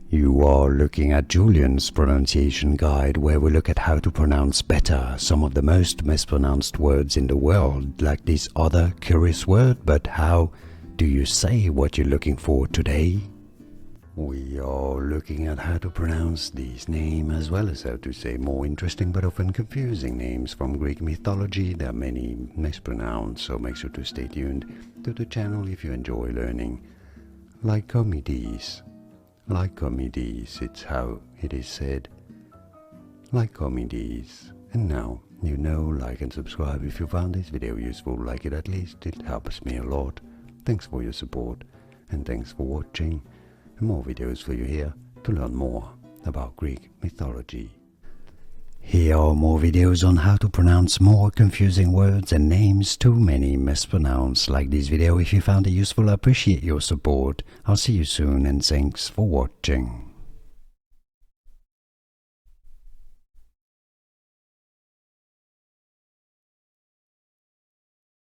You are looking at Julian's pronunciation guide, where we look at how to pronounce better some of the most mispronounced words in the world, like this other curious word. But how do you say what you're looking for today? We are looking at how to pronounce these names, as well as how to say more interesting but often confusing names from Greek mythology. There are many mispronounced, so make sure to stay tuned to the channel if you enjoy learning. Lycomedes. Lycomedes, it's how it is said. Lycomedes. And now you know, like and subscribe if you found this video useful. Like it at least, it helps me a lot. Thanks for your support, and thanks for watching. More videos for you here to learn more about Greek mythology. Here are more videos on how to pronounce more confusing words and names too many mispronounced. Like this video if you found it useful. I appreciate your support. I'll see you soon, and thanks for watching.